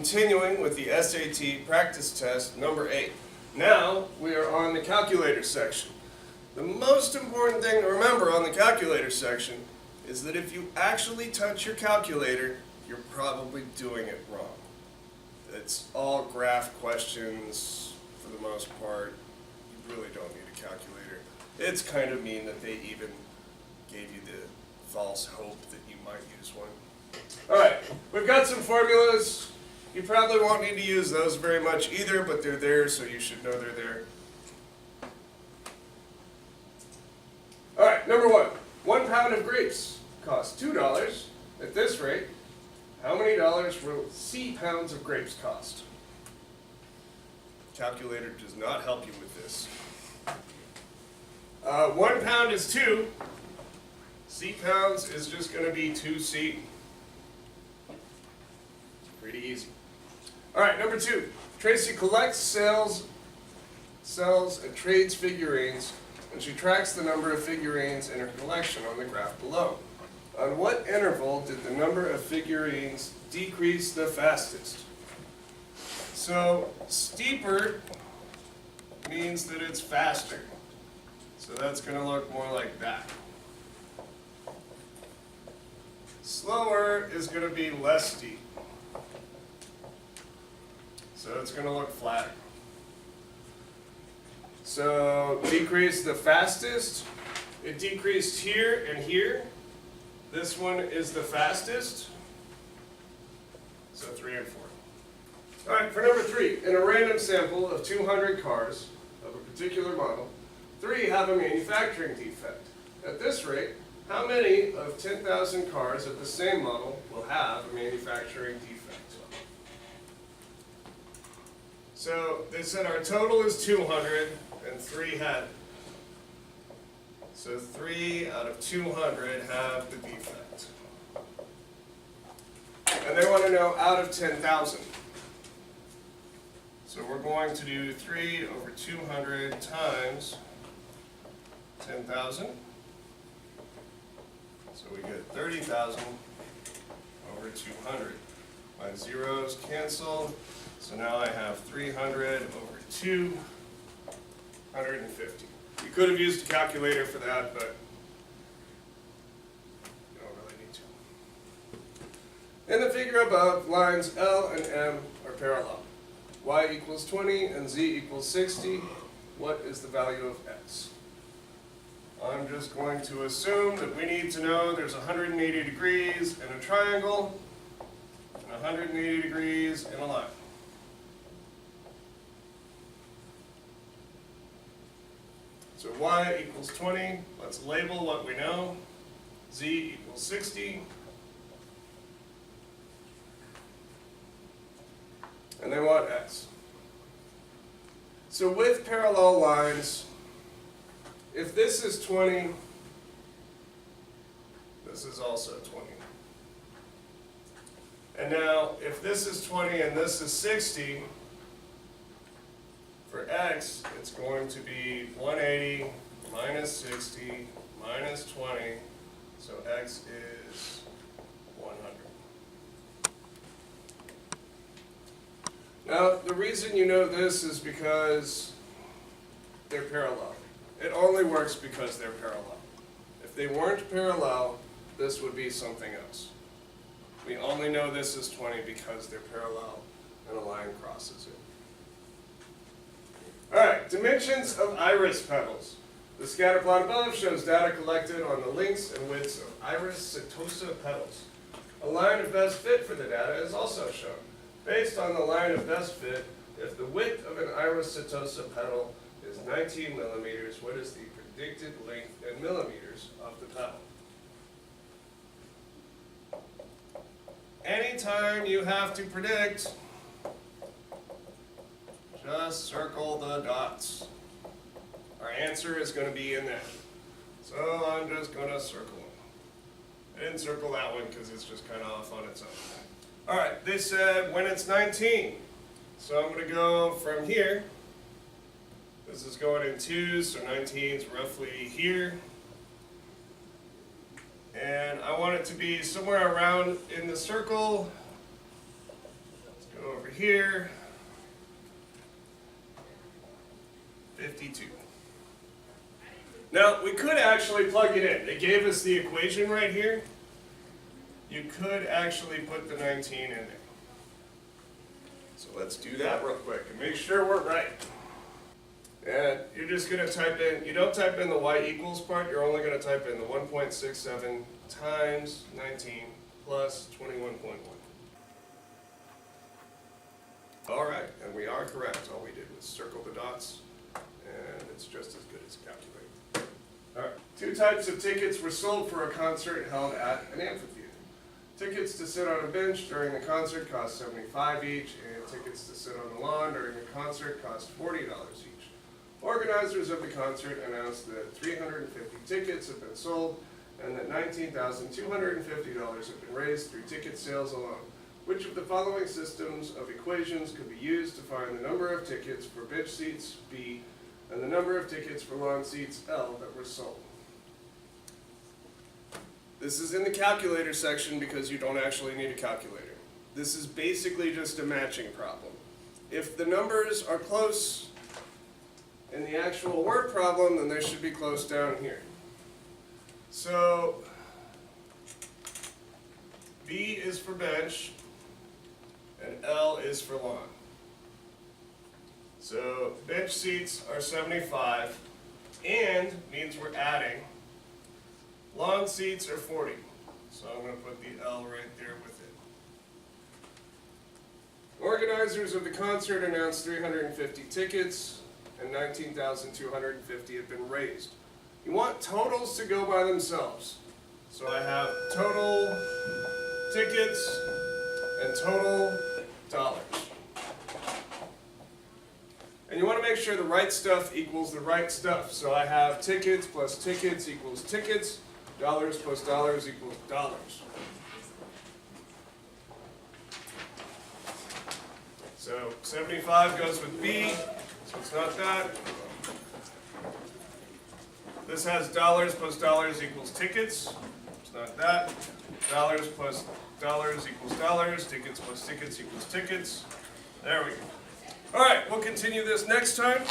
continuing with the SAT practice test number 8. Now we are on the calculator section. The most important thing to remember on the calculator section is that if you actually touch your calculator, you're probably doing it wrong. It's all graph questions for the most part. You really don't need a calculator. It's kind of mean that they even gave you the false hope that you might use one. Alright, we've got some formulas. You probably won't need to use those very much either, but they're there, so you should know they're there. Alright, number 1. 1 pound of grapes costs $2. At this rate, how many dollars will C pounds of grapes cost? Calculator does not help you with this. 1 pound is 2. C pounds is just going to be 2C. Pretty easy. Alright, number 2. Tracy collects, sells, and trades figurines, and she tracks the number of figurines in her collection on the graph below. On what interval did the number of figurines decrease the fastest? So, steeper means that it's faster. So that's going to look more like that. Slower is going to be less steep. So it's going to look flatter. So decrease the fastest. It decreased here and here. This one is the fastest. So 3 and 4. Alright, for number 3, in a random sample of 200 cars of a particular model, 3 have a manufacturing defect. At this rate, how many of 10,000 cars of the same model will have a manufacturing defect? So they said our total is 200 and 3 had it. So 3 out of 200 have the defect. And they want to know out of 10,000. So we're going to do 3 over 200 times 10,000. So we get 30,000 over 200. My zeros cancel. So now I have 300 over 250. You could have used a calculator for that, but you don't really need to. In the figure above, lines L and M are parallel. Y equals 20 and Z equals 60. What is the value of X? I'm just going to assume that we need to know there's 180 degrees in a triangle and 180 degrees in a line. So Y equals 20, let's label what we know. Z equals 60. And they want X. So with parallel lines, if this is 20, this is also 20. And now, if this is 20 and this is 60, for X, it's going to be 180 minus 60 minus 20, so X is 100. Now, the reason you know this is because they're parallel. It only works because they're parallel. If they weren't parallel, this would be something else. We only know this is 20 because they're parallel and a line crosses it. Alright, dimensions of iris petals. The scatter plot above shows data collected on the lengths and widths of iris setosa petals. A line of best fit for the data is also shown. Based on the line of best fit, if the width of an iris setosa petal is 19 millimeters, what is the predicted length in millimeters of the petal? Anytime you have to predict, just circle the dots. Our answer is going to be in there. So I'm just going to circle it. I didn't circle that one because it's just kind of off on its own. Alright, they said when it's 19. So I'm going to go from here. This is going in 2s, so 19 is roughly here. And I want it to be somewhere around in the circle. Let's go go over here. 52. Now, we could actually plug it in. They gave us the equation right here. You could actually put the 19 in there. So let's do that real quick and make sure we're right. And you're just going to type in, you don't type in the y equals part, you're only going to type in the 1.67 times 19 plus 21.1. All right, and we are correct. All we did was circle the dots, and it's just as good as a calculator. All right, 2 types of tickets were sold for a concert held at an amphitheater. Tickets to sit on a bench during the concert cost $75 each, and tickets to sit on the lawn during the concert cost $40 each. Organizers of the concert announced that 350 tickets have been sold and that $19,250 have been raised through ticket sales alone. Which of the following systems of equations could be used to find the number of tickets for bench seats, B, and the number of tickets for lawn seats, L, that were sold? This is in the calculator section because you don't actually need a calculator. This is basically just a matching problem. If the numbers are close in the actual word problem, then they should be close down here. So, B is for bench, and L is for lawn. So, bench seats are 75, and means we're adding. Lawn seats are 40, so I'm going to put the L right there with it. Organizers of the concert announced 350 tickets, and 19,250 have been raised. You want totals to go by themselves. So I have total tickets and total dollars. And you want to make sure the right stuff equals the right stuff. So I have tickets plus tickets equals tickets. Dollars plus dollars equals dollars. So 75 goes with B, so it's not that. This has dollars plus dollars equals tickets. It's not that. Dollars plus dollars equals dollars. Tickets plus tickets equals tickets. There we go. All right, we'll continue this next time.